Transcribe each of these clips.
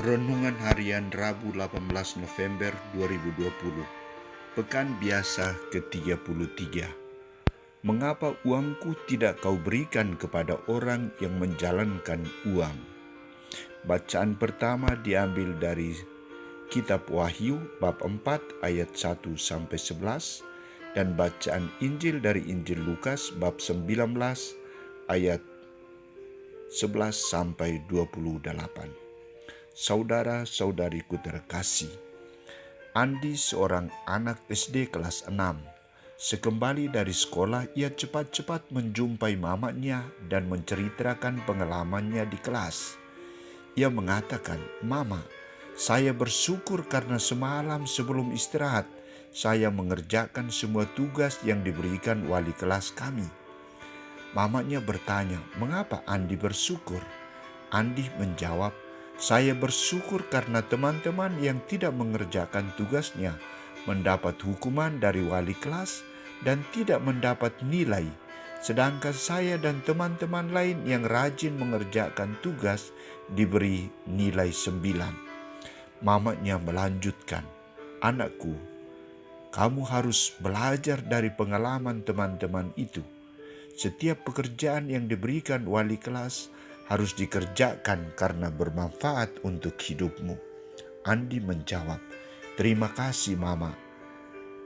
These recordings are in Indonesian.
Renungan Harian Rabu 18 November 2020. Pekan biasa ke-33. Mengapa uangku tidak kau berikan kepada orang yang menjalankan uang? Bacaan pertama diambil dari Kitab Wahyu bab 4 ayat 1-11 dan bacaan Injil dari Injil Lukas bab 19 ayat 11-28. Saudara-saudariku terkasih, Andi seorang anak SD kelas 6. Sekembali dari sekolah, ia cepat-cepat menjumpai mamanya dan menceritakan pengalamannya di kelas. Ia mengatakan, "Mama, saya bersyukur karena semalam sebelum istirahat, saya mengerjakan semua tugas yang diberikan wali kelas kami." Mamanya bertanya, "Mengapa Andi bersyukur?" Andi menjawab, "Saya bersyukur karena teman-teman yang tidak mengerjakan tugasnya mendapat hukuman dari wali kelas dan tidak mendapat nilai, sedangkan saya dan teman-teman lain yang rajin mengerjakan tugas diberi nilai 9. Mamanya melanjutkan, "Anakku, kamu harus belajar dari pengalaman teman-teman itu. Setiap pekerjaan yang diberikan wali kelas harus dikerjakan karena bermanfaat untuk hidupmu." Andi menjawab, "Terima kasih, Mama.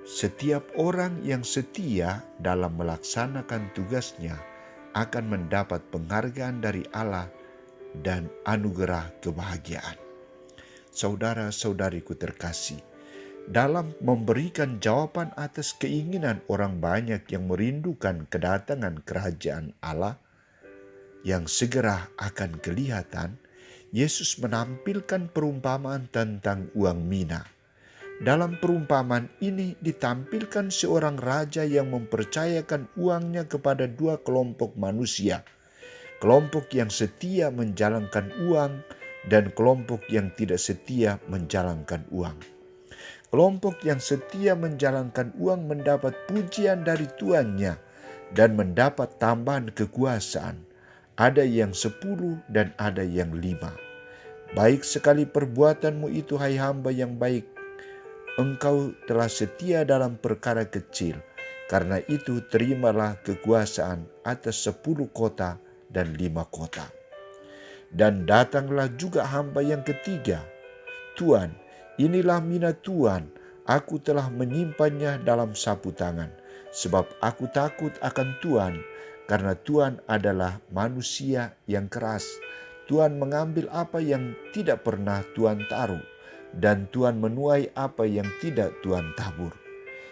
Setiap orang yang setia dalam melaksanakan tugasnya akan mendapat penghargaan dari Allah dan anugerah kebahagiaan." Saudara-saudariku terkasih, dalam memberikan jawaban atas keinginan orang banyak yang merindukan kedatangan kerajaan Allah yang segera akan kelihatan, Yesus menampilkan perumpamaan tentang uang mina. Dalam perumpamaan ini ditampilkan seorang raja yang mempercayakan uangnya kepada dua kelompok manusia. Kelompok yang setia menjalankan uang dan kelompok yang tidak setia menjalankan uang. Kelompok yang setia menjalankan uang mendapat pujian dari tuannya dan mendapat tambahan kekuasaan. Ada yang 10 dan ada yang 5. "Baik sekali perbuatanmu itu, hai hamba yang baik. Engkau telah setia dalam perkara kecil. Karena itu terimalah kekuasaan atas 10 kota dan 5 kota." Dan datanglah juga hamba yang ketiga. "Tuan, inilah mina Tuan. Aku telah menyimpannya dalam sapu tangan, sebab aku takut akan Tuan, karena Tuan adalah manusia yang keras. Tuan mengambil apa yang tidak pernah Tuan taruh, dan Tuan menuai apa yang tidak Tuan tabur."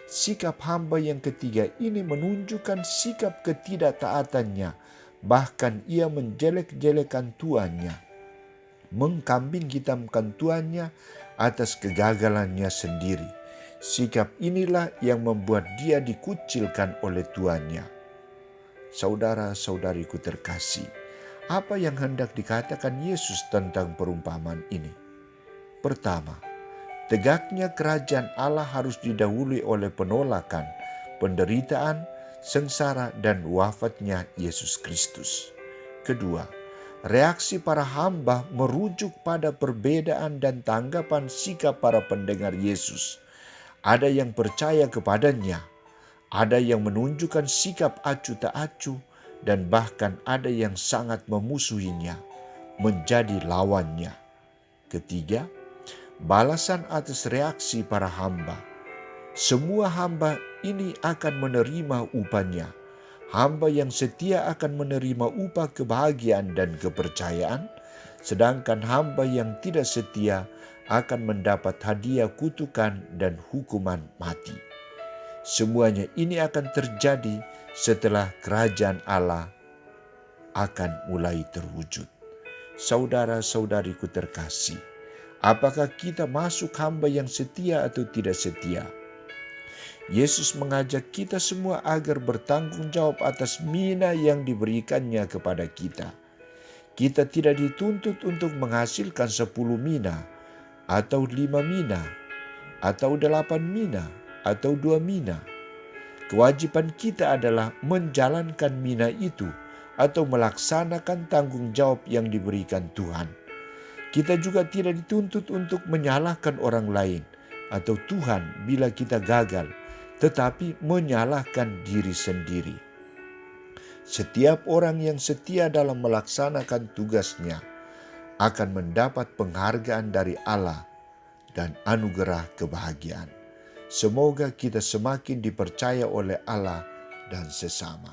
Sikap hamba yang ketiga ini menunjukkan sikap ketidaktaatannya. Bahkan ia menjelek-jelekan tuannya, mengkambing hitamkan tuannya atas kegagalannya sendiri. Sikap inilah yang membuat dia dikucilkan oleh tuannya. Saudara-saudariku terkasih, apa yang hendak dikatakan Yesus tentang perumpamaan ini? Pertama, tegaknya kerajaan Allah harus didahului oleh penolakan, penderitaan, sengsara, dan wafatnya Yesus Kristus. Kedua, reaksi para hamba merujuk pada perbedaan dan tanggapan sikap para pendengar Yesus. Ada yang percaya kepadanya, ada yang menunjukkan sikap acuh tak acuh, dan bahkan ada yang sangat memusuhinya, menjadi lawannya. Ketiga, balasan atas reaksi para hamba. Semua hamba ini akan menerima upahnya. Hamba yang setia akan menerima upah kebahagiaan dan kepercayaan, sedangkan hamba yang tidak setia akan mendapat hadiah kutukan dan hukuman mati. Semuanya ini akan terjadi setelah kerajaan Allah akan mulai terwujud. Saudara-saudariku terkasih, apakah kita masuk hamba yang setia atau tidak setia? Yesus mengajak kita semua agar bertanggung jawab atas mina yang diberikannya kepada kita. Kita tidak dituntut untuk menghasilkan 10 mina, atau 5 mina, atau 8 mina, atau 2 mina. Kewajiban kita adalah menjalankan mina itu atau melaksanakan tanggung jawab yang diberikan Tuhan. Kita juga tidak dituntut untuk menyalahkan orang lain atau Tuhan bila kita gagal, tetapi menyalahkan diri sendiri. Setiap orang yang setia dalam melaksanakan tugasnya akan mendapat penghargaan dari Allah dan anugerah kebahagiaan. Semoga kita semakin dipercaya oleh Allah dan sesama.